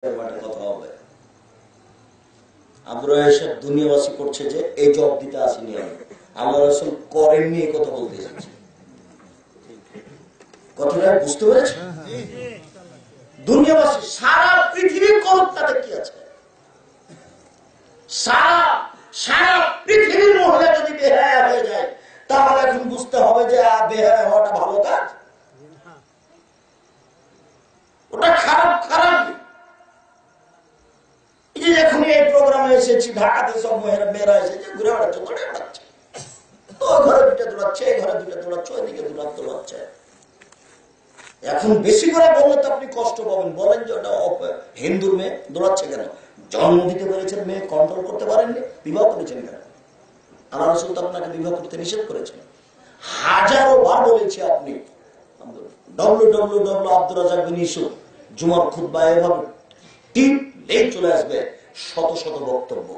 কথা হবে। আব্দুর রাহেব দুনিয়াবাসী করছে যে এই জব দিতে আসেনি আমি, আল্লাহ রাসূল করেননি এই কথা বলতে এসেছি। কথাটা বুঝতে পেরেছেন? দুনিয়াবাসী সারা পৃথিবীর করুক, তাদের কি আছে? সারা পৃথিবীর মহিলা যদি বেহায়া হয়ে যায়, তাহলে এখন বুঝতে হবে যে বেহায়া হওয়াটা ভালো কাজ, ওটা খারাপ। এখন এই প্রোগ্রামে এসেছি, ঢাকাতে সব মেয়েরা এসেছে, ঘুরে বেড়াচ্ছে, দৌড়ে বেড়াচ্ছে, তো ঘরে দুটো দৌড়াচ্ছে, এই ঘরে দুটো দৌড়াচ্ছে, ওইদিকে দৌড়াচ্ছে। এখন বেশি করে বললে তো আপনি কষ্ট পাবেন। বলেন যে ওটা হিন্দুর মেয়ে, দৌড়াচ্ছে কেন? জন্ম দিতে পেরেছেন, মেয়ে কন্ট্রোল করতে পারেননি, বিবাহ করেছেন কেন? আল্লাহ রাসূল তো আপনাকে বিবাহ করতে নিষেধ করেছেন। হাজারো বার বলেছি, আপনি www.abdurrazak.bin জুমার খুতবা এভাবে টিপলেই চলে আসবে শত শত বক্তব্য,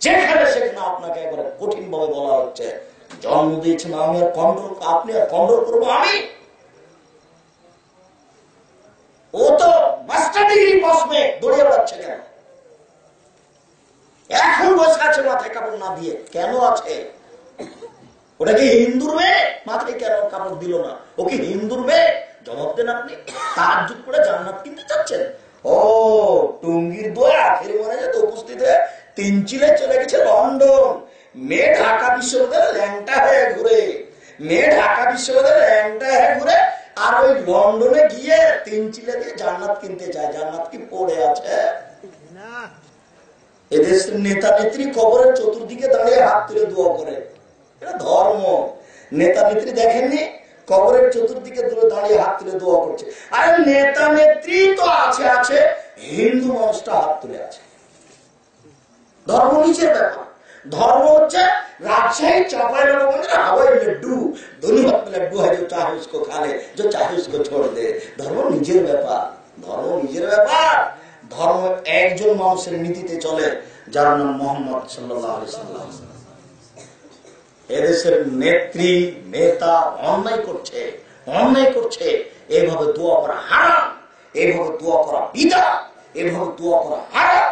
যেখানে সেখানে আপনাকে একবারে কঠিন ভাবে বলা হচ্ছে জন্ম দিয়েছেন আমি, আর কন্ট্রোল, আপনি আর কন্ট্রোল করবো আমি? ও তো মাস্টার ডিগ্রি পাস মেয়ে, দৌড়িয়ে বেড়াচ্ছে কেন? এখন বসে আছে মাথায় কাপড় না দিয়ে, কেন আছে? ওটা কি হিন্দুর মেয়ে? মাথায় কেন কাপড় দিল না? ও কি হিন্দুর মেয়ে? জবাব দেন আপনি। তাহাজ্জুদ করে জান্নাত কিনতে চাচ্ছেন? ও টুঙ্গির দোয়া আখেরি মনে যেতে উপস্থিত হয়ে 3 চিলে চলে গেছে লন্ডন। মেয়ে ঢাকা বিশ্ববিদ্যালয়ে ল্যাংটা হয়ে ঘুরে, আর ওই লন্ডনে গিয়ে 3 চিলে দিয়ে জান্নাত কিনতে চায়। জান্নাত কি পড়ে আছে? এদেশের নেতা নেত্রী কবরের চতুর্দিকে দাঁড়িয়ে হাত তুলে দোয়া করে, এটা ধর্ম। নেতা নেত্রী দেখেননি কবরের চতুর্দিকে দাঁড়িয়ে হাত তুলে দোয়া করছে? আরে নেতা নেত্রী তো আছে, হিন্দু মানুষটা হাত তুলে আছে। ধর্ম নিচের ব্যাপার। ধর্ম হচ্ছে राजशाही चौपाई वालों को ना हवाई लड्डू दोनों हाथ में लड्डू है, जो चाहे उसको खा ले, जो चाहे उसको छोड़ दे। धर्म निजेर ব্যাপার, ধর্ম নিজের ব্যাপার। ধর্ম একজন মানুষের নীতিতে চলে, যার নাম মুহাম্মদ সাল্লাল্লাহু আলাইহি সাল্লাম। এদেশের নেত্রী নেতা অন্যায় করছে, এইভাবে দোয়া করা হারাম, এইভাবে দোয়া করা বিদআত, এইভাবে দোয়া করা হারাম।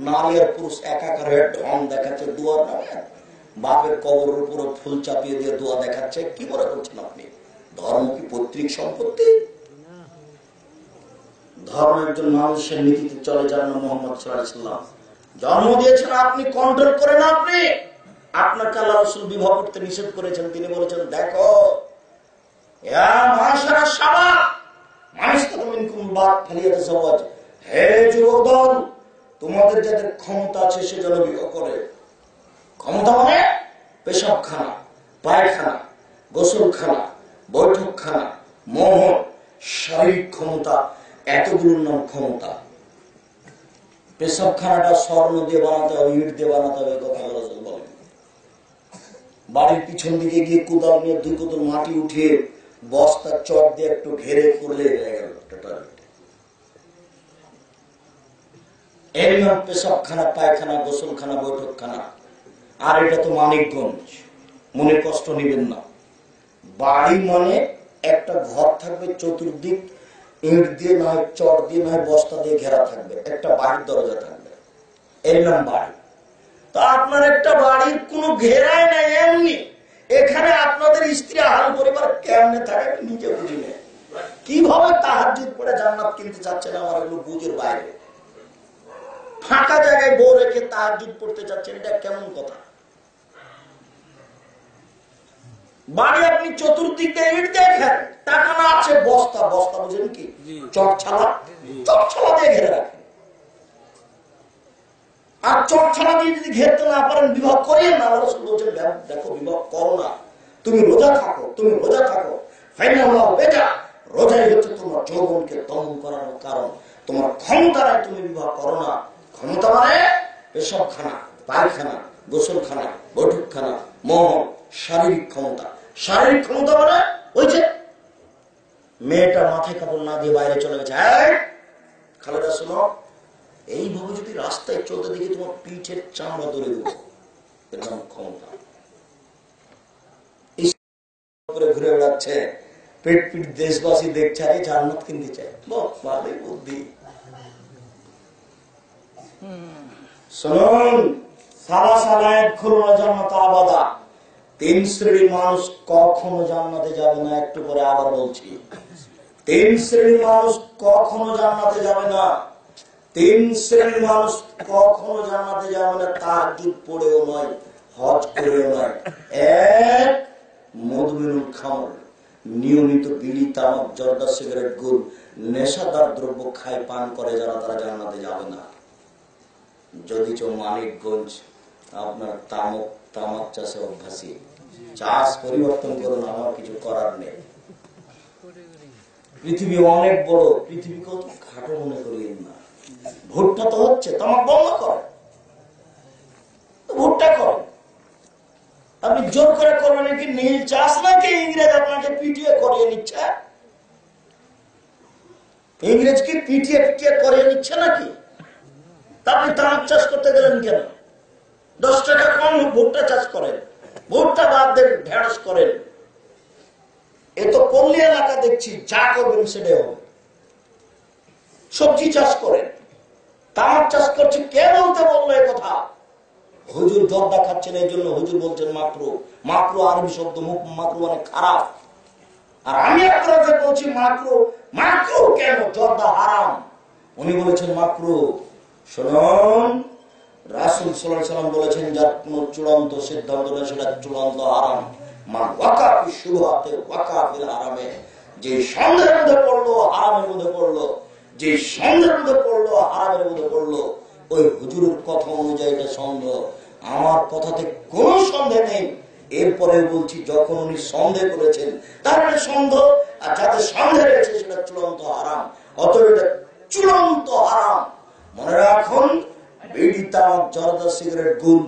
নারী আর পুরুষ একাকার হয়ে ঢং দেখাচ্ছে দোয়ার নামে, বাপের কবরের উপর ফুল চাপিয়ে দিয়ে দোয়া দেখাচ্ছে। কি মনে করছেন আপনি? ধর্ম কি পৈতৃক সম্পত্তি? ধর্ম একজন মানুষের নীতিতে চলে, যার নাম মুহাম্মদ সাল্লাল্লাহু আলাইহি সাল্লাম। জন্ম দিয়েছেন আপনি, কন্ট্রোল করেন আপনি। আপনাকে আল্লাহ রাসূল বিবাহ করতে নিষেধ করেছেন। তিনি বলেছেন, দেখো ইয়া মাশারা শাবাব মান ইসতাতা মিনকুম বাত ফালিয়াতাযাওয়াজ, হে যুবকদল, তোমাদের যাদের ক্ষমতা আছে সে যেন বিবাহ করে। ক্ষমতা মানে পেশাবখানা, পায়খানা, গোসলখানা, বৈঠকখানা, মোহর, শারীরিক ক্ষমতা, এতগুলোর নাম ক্ষমতা। পেশাবখানাটা স্বর্ণ দিয়ে বানাতে হবে, ইট দিয়ে বানাতে হবে, কথা রাসূল বলেন। বাড়ির পিছন দিকে গিয়ে কোদাল নিয়ে 2 কোদাল মাটি উঠিয়ে বস্তা চট দিয়ে একটু ঘেরে করলে হয়ে গেল টয়লেট। এর নাম পেশাবখানা, পায়খানা, গোসলখানা, বৈঠকখানা। আর এটা তো মানিকগঞ্জ, মনে কষ্ট নেবেন না। বাড়ি মানে একটা ঘর থাকবে, চতুর্দিক ইট দিয়ে না হয় চট দিয়ে না হয় বস্তা দিয়ে ঘেরা থাকবে, একটা বাড়ির দরজা থাকবে, এর নাম বাড়ি। তো আপনার একটা বাড়ির কোনো ঘেরাই নাই, এমনি এখানে আপনাদের স্ত্রী আহাল পরিবার কেমনে থাকে নিজে বুঝি নেই। কিভাবে তাহাজ্জুদ পড়ে জান্নাত কিনতে চাচ্ছেন, আমার এগুলো বুঝের বাইরে। ফাঁকা জায়গায় বউ রেখে তাহাজ্জুদ পড়তে চাচ্ছেন, এটা কেমন কথা? বাড়ি আপনি চতুর্দিক দিয়ে ইট দেখেন, টাকা না আছে বস্তা, বস্তা বুঝেন কি? চটছালা দিয়ে ঘিরে রাখেন। আর চটছালা দিয়ে যদি ঘেরতে না পারেন, বিবাহ করিয়ে না। আল্লাহ রাসূল বলেছেন, দেখো বিবাহ করো না, তুমি রোজা থাকো। রোজাই হচ্ছে তোমার যৌবনকে দমন করানোর কারণ। তোমার ক্ষমতা নাই, তুমি বিবাহ করো না। ক্ষমতা মানে পেশাবখানা, পায়খানা, গোসলখানা, বৈঠকখানা, মোহর, শারীরিক ক্ষমতা। শারীরিক ক্ষমতা মানে ওই যে মেয়েটা মাথায় কাপড় না দিয়ে বাইরে চলে গেছে, খালেদা শোনো, এইভাবে যদি রাস্তায় চলতে দেখি তোমার পিঠের চামড়া ধরে দেবো, এর নাম ক্ষমতা। ঘুরে বেড়াচ্ছে, পেট দেশবাসী দেখছে, আরে জান্নাত কিনতে চায়, ভালোই বুদ্ধি। শুনুন, সালা সালায়েত খুলনা জান্নাত আবাদা, 3 শ্রেণীর মানুষ কখনো জান্নাতে যাবে না। একটু পরে আবার বলছি, 3 শ্রেণীর মানুষ কখনো জান্নাতে যাবে না। 3 শ্রেণীর মানুষ কখনো জান্নাতে যাবে না, তাহাজ্জুদ পড়েও নয়, হজ করেও নয়। এক, মধুমেনুল খামর, নিয়মিত বিড়ি, তামাক, জর্দা, সিগারেট, গুল, নেশাদার দ্রব্য খায়, পান করে যারা, তারা জান্নাতে যাবে না। যদি মানিকগঞ্জ আপনার তামাক চাষে অভ্যাসী, চাষ পরিবর্তন করুন, আমার কিছু করার নেই। পৃথিবী অনেক বড়, পৃথিবী কত খাটো মনে করিয়েন না। ভুট্টা তো হচ্ছে, তামাক বন্ধ করেন, ভুট্টা করেন। আপনি জোর করে করবেন কি নীল চাষ নাকি ইংরেজ আপনাকে পিটিয়ে করিয়ে নিচ্ছে? ইংরেজ কি পিটিয়ে পিটিয়ে করিয়ে নিচ্ছে নাকি? আপনি তামাক চাষ করতে গেলেন কেন? 10 টাকা কম ভুট্টা চাষ করেন, ভুট্টা বাদ দেন, ঢেঁড়স করেন। এ তো পল্লী এলাকা দেখছি, যা করবেন সেটাই হবে। সবজি চাষ করেন, তামাক চাষ করছে, কে বলতে বললো এ কথা? হুজুর জর্দা খাচ্ছেন, এই জন্য হুজুর বলছেন মাকরু। মাকরু আরবি শব্দ, মাকরু মানে খারাপ। আর আমি আপনাদের বলছি মাকরু। মাকরু কেন? জর্দা হারাম, উনি বলেছেন মাকরু। শুনুন, রাসূল সাল্লাল্লাহু আলাইহি ওয়াসাল্লাম বলেছেন, যার কোন চূড়ান্ত সিদ্ধান্ত নেই সেটা চূড়ান্ত হারাম। মান ওয়াকা ফি শুবহাতে ওয়াকা ফিল হারামে, যে সন্দেহের মধ্যে পড়লো হারামের মধ্যে পড়লো, যে সন্দেহের মধ্যে পড়লো হারামের মধ্যে পড়লো। ওই হুজুরের কথা অনুযায়ী এটা সন্দেহ, আমার কথাতে কোনো সন্দেহ নেই। এরপরে বলছি, যখন উনি সন্দেহ করেছেন তাহলে সন্দেহ, আর যাতে সন্দেহ রয়েছে সেটা চূড়ান্ত হারাম। অতএব এটা চূড়ান্ত হারাম। মনে রাখুন, বিড়ি, তামাক, জর্দা, সিগারেট, গুল,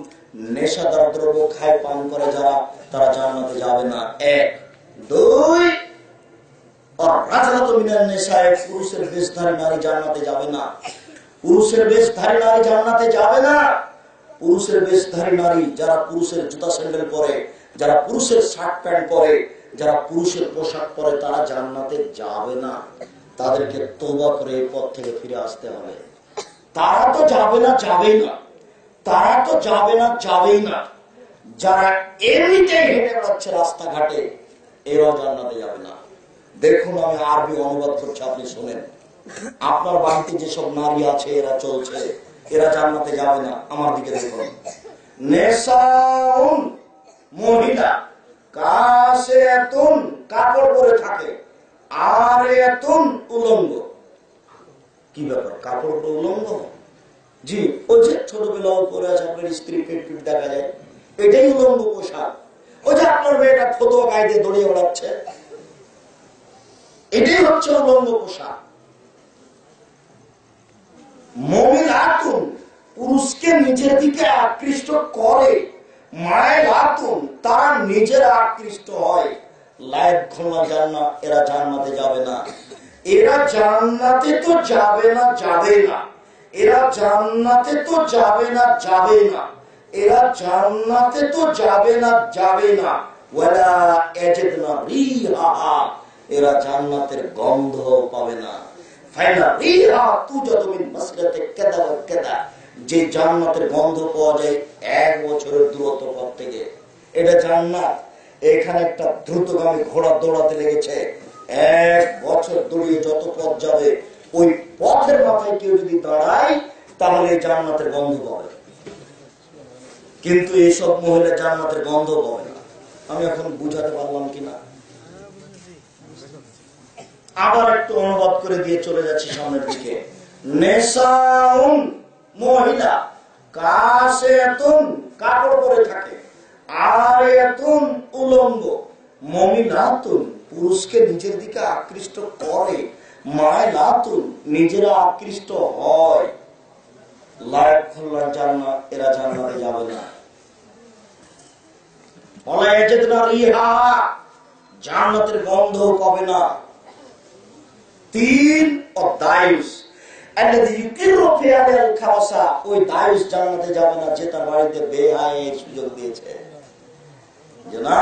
নেশাদার দ্রব্য খায়, পান করে যারা, তারা জান্নাতে যাবে না। 1, 2, আর রাজরাত মিনান নেশায়, পুরুষের বেশধারী নারী জান্নাতে যাবে না। পুরুষের বেশধারী নারী জান্নাতে যাবে না। পুরুষের বেশধারী নারী যারা পুরুষের জুতা স্যান্ডেল পরে, যারা পুরুষের শার্ট প্যান্ট পরে, যারা পুরুষের পোশাক পরে, তারা জান্নাতে যাবে না। তাদেরকে তওবা করে এই পথ থেকে ফিরে আসতে হবে। তারা তো যাবে না, যাবেই না। তারা তো যাবে না, যাবেই না। যারা এমনিতেই হেঁটে বেড়াচ্ছে রাস্তাঘাটে, এরাও জান্নাতে যাবে না। দেখুন, আমি আরবি অনুবাদ করছি, আপনি শোনেন। আপনার বাড়িতে যেসব নারী আছে, এরা চলছে, এরা জান্নাতে যাবে না। আমার দিকে দেখুন, নেশাউন, মহিলা, কাসিয়াতুন, কাপড় পরে থাকে, আরিয়াতুন, উলঙ্গ। কি ব্যাপার, কাপড় তো উলঙ্গ? জি, ওই যে ছোটবেলাও পরে আছে, আপনার স্ত্রী পেট পিট দেখা যায়, এটাই উলঙ্গ পোশাক। ওই যে আপনার মেয়েটা ফতোয়া গায়ে দিয়ে দড়িয়ে বেড়াচ্ছে, এটাই হচ্ছে উলঙ্গ পোশাক। মুমিনাতুন, পুরুষকে নিজের দিকে আকৃষ্ট করে, মায়লাতুন, তারা নিজেরা আকৃষ্ট হয়। লায়েদ খুলনা জান্নাত, এরা জান্নাতে যাবে না। এরা জান্নাতে তো যাবে না, যাবে না। এরা জান্নাতে তো যাবে না, যাবে না। এরা জান্নাতে তো যাবে না, যাবে না। ওয়ালা ইয়াজিদনা রিহা, এরা জান্নাতের গন্ধ পাবে না। যে জান্নাতের গন্ধ পাওয়া যায় 1 বছরের দূরত্ব পথ থেকে, এটা জান্নাত। এখানে একটা দ্রুতগামী ঘোড়া দৌড়াতে লেগেছে, 1 বছর দৌড়িয়ে যত পথ যাবে, ওই পথের মাথায় কেউ যদি দাঁড়ায়, তাহলে জান্নাতের গন্ধ পাবে। কিন্তু এইসব মহিলা জান্নাতের গন্ধ পাবে না। আমি এখন বুঝাতে পারলাম কিনা? আবার একটু অনুবাদ করে দিয়ে চলে যাচ্ছি সামনের দিকে। নেশাউন, মহিলা, কাসিয়াতুন, কাপড় পরে থাকে, আরিয়াতুন, উলঙ্গ, মুমিনাতুন, পুরুষকে নিজের দিকে আকৃষ্ট করে, মায়লাতুন, নিজেরা আকৃষ্ট হয়। লায়েদ খুলনা জান্নাত, এরা জান্নাতে যাবে না। ওয়ালা ইয়াজিদনা রিহা, জান্নাতের গন্ধ পাবে না। 3, দায়ুস, ওই দায়ুস জান্নাতে যাবে না, যে তার বাড়িতে বেহায়ের সুযোগ দিয়েছে। যে না,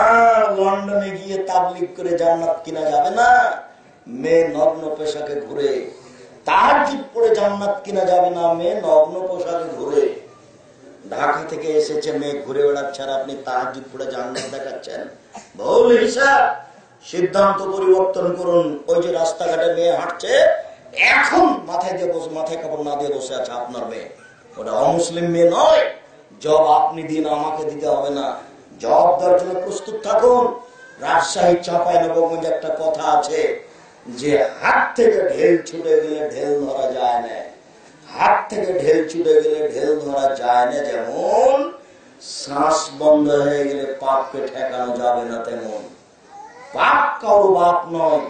লন্ডনে গিয়ে তাবলীগ করে জান্নাত কিনা যাবে না। মেয়ে নগ্ন পোশাকে ঘুরে, তাহাজ্জুদ পড়ে জান্নাত কিনা যাবে না মেয়ে নগ্ন পোশাকে ঘুরে। ঢাকা থেকে এসেছে মেয়ে, ঘুরে বেড়াচ্ছে, আর আপনি তাহাজ্জুদ পড়ে জান্নাত দেখাচ্ছেন। ভুল হিসাব, সিদ্ধান্ত পরিবর্তন করুন। ওই যে রাস্তাঘাটে মেয়ে হাঁটছে, এখন মাথায় দিয়ে বসে, মাথায় কাপড় না দিয়ে বসে আছে আপনার মেয়ে, ওটা অমুসলিম মেয়ে নয়। জব আপনি দিন, আমাকে দিতে হবে না। জব দেওয়ার জন্য প্রস্তুত থাকুন। রাজশাহী চাঁপাইনবাবগঞ্জে একটা কথা আছে যে হাত থেকে ঢেল ছুটে গেলে ঢেল ধরা যায় না। হাত থেকে ঢেল ছুটে গেলে ঢেল ধরা যায় না, যেমন শ্বাস বন্ধ হয়ে গেলে পাপকে ঠেকানো যাবে না, তেমন পাপ কারো বাপ নয়।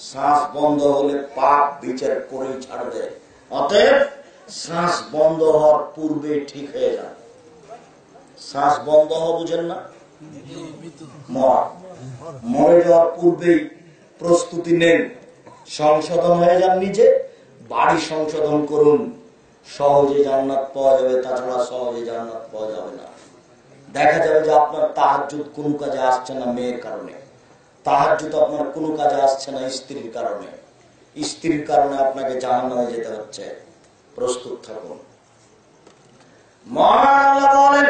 শ্বাস বন্ধ হলে পাপ বিচার করেই ছাড়বে। অতএব শ্বাস বন্ধ হওয়ার পূর্বে ঠিক হয়ে যান। শ্বাস বন্ধ হওয়া বুঝেন না, মরে যাওয়ার পূর্বেই প্রস্তুতি নেন, সংশোধন হয়ে যান নিজে, বাড়ি সংশোধন করুন। সহজে জান্নাত পাওয়া যাবে, তাছাড়া সহজে জান্নাত পাওয়া যাবে না। দেখা যাবে যে আপনার তাহাজ্জুদ কোনো কাজে আসছে না মেয়ের কারণে, তাহাজ্জুদ আপনার কোনো কাজে আসছে না স্ত্রীর কারণে, স্ত্রীর কারণে আপনাকে জাহান্নামে যেতে হচ্ছে। প্রস্তুত থাকুন। মহান আল্লাহ বলেন,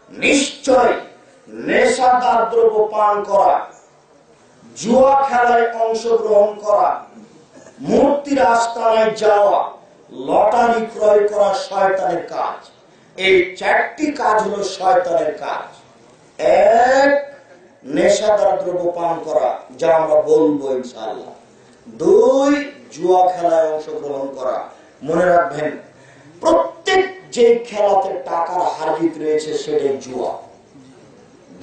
নিশ্চয় নেশাদার দ্রব্য পান করা, জুয়া খেলায় অংশগ্রহণ করা, মূর্তির আস্তানায় যাওয়া, লটারি ক্রয় করা শয়তানের কাজ। এই চারটি কাজ হলো শয়তানের কাজ। এক, নেশাদার দ্রব্য পান করা, যা আমরা বলবো ইনশাআল্লাহ। দুই, জুয়া খেলায় অংশগ্রহণ করা। মনে রাখবেন, প্রত্যেক যে খেলাতে টাকার হার জিত রয়েছে সেটাই জুয়া।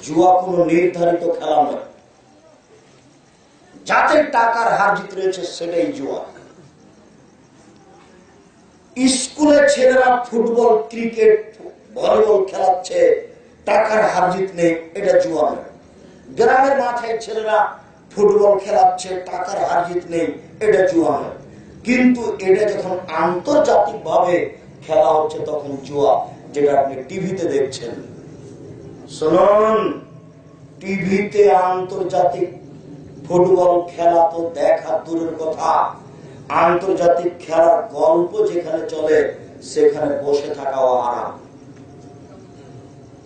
জুয়া কোনো নির্ধারিত খেলা নয়, যাতে টাকার হার জিত রয়েছে সেটাই জুয়া। স্কুলে ছেলেরা ফুটবল, ক্রিকেট, ভলিবল খেলাচ্ছে, টাকার হার জিত নেই, এটা জুয়া নয়। গ্রামের মাথায় ছেলেরা ফুটবল খেলাচ্ছে, টাকার হার জিত নেই, এটা জুয়া নয়। কিন্তু এটা যখন আন্তর্জাতিক ভাবে খেলা হচ্ছে তখন জুয়া, যেটা আপনি টিভিতে দেখছেন। শুনুন, টিভিতে আন্তর্জাতিক ফুটবল খেলা তো দেখা দূরের কথা, আন্তর্জাতিক খেলার গল্প যেখানে চলে সেখানে বসে থাকাও হারাম।